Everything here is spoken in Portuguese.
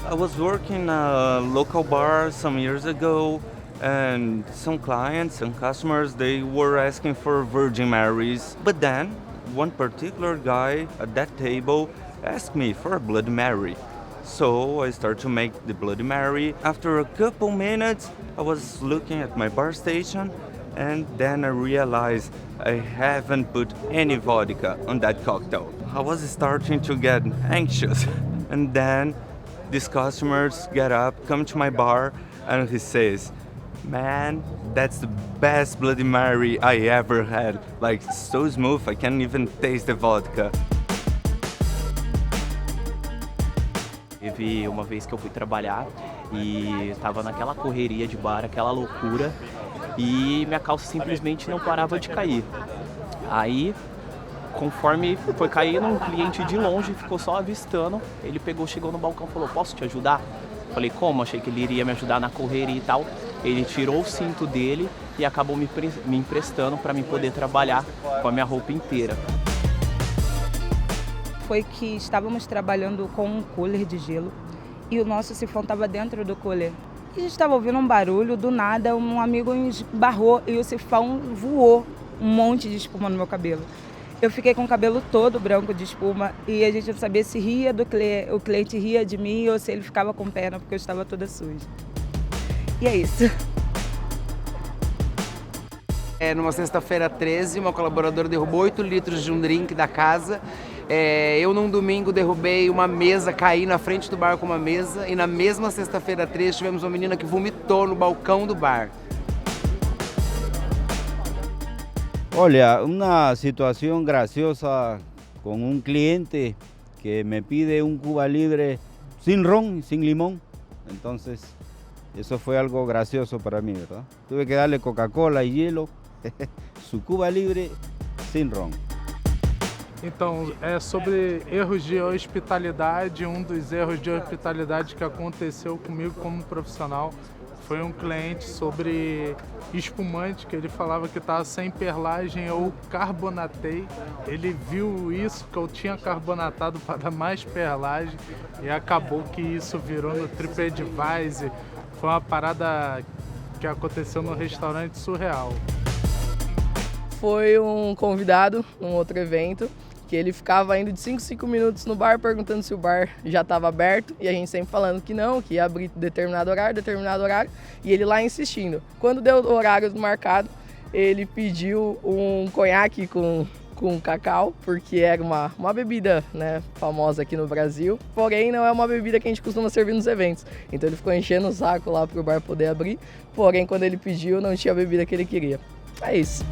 I was working in a local bar some years ago, and some clients, some customers, they were asking for Virgin Marys. But then, one particular guy at that table asked me for a Bloody Mary. So I started to make the Bloody Mary. After a couple minutes, I was looking at my bar station, and then I realized I haven't put any vodka on that cocktail. I was starting to get anxious, and then these customers get up, come to my bar, and he says, "Man, that's the best Bloody Mary I ever had. Like, so smooth, I can't even taste the vodka." Teve uma vez que eu fui trabalhar e estava naquela correria de bar, aquela loucura, e minha calça simplesmente não parava de cair. Aí, conforme foi caindo, um cliente de longe ficou só avistando. Ele pegou, chegou no balcão e falou: "Posso te ajudar?" Falei: "Como?" Achei que ele iria me ajudar na correria e tal. Ele tirou o cinto dele e acabou me emprestando para mim poder trabalhar com a minha roupa inteira. Foi que estávamos trabalhando com um cooler de gelo e o nosso sifão estava dentro do cooler. E a gente estava ouvindo um barulho, do nada um amigo esbarrou e o sifão voou, um monte de espuma no meu cabelo. Eu fiquei com o cabelo todo branco de espuma e a gente não sabia se ria o cliente ria de mim ou se ele ficava com pena porque eu estava toda suja. E é isso. Numa sexta-feira 13, uma colaboradora derrubou 8 litros de um drink da casa. Eu, num domingo, derrubei uma mesa, caí na frente do bar com uma mesa. E na mesma sexta-feira 13, tivemos uma menina que vomitou no balcão do bar. Olha, una situación graciosa con un cliente que me pide un Cuba Libre sin ron, sin limón. Entonces, eso fue algo gracioso para mí, ¿verdad? Tuve que darle Coca-Cola y hielo, su Cuba Libre sin ron. Então, é sobre erros de hospitalidade. Um dos erros de hospitalidade que aconteceu comigo como profissional foi um cliente sobre espumante, que ele falava que estava sem perlagem, eu carbonatei. Ele viu isso, que eu tinha carbonatado para dar mais perlagem, e acabou que isso virou no TripAdvisor. Foi uma parada que aconteceu no restaurante surreal. Foi um convidado num outro evento, que ele ficava indo de 5 minutos no bar perguntando se o bar já estava aberto e a gente sempre falando que não, que ia abrir determinado horário, e ele lá insistindo. Quando deu o horário marcado, ele pediu um conhaque com cacau, porque era uma bebida, né, famosa aqui no Brasil, porém não é uma bebida que a gente costuma servir nos eventos. Então ele ficou enchendo o saco lá para o bar poder abrir, porém quando ele pediu não tinha a bebida que ele queria. É isso.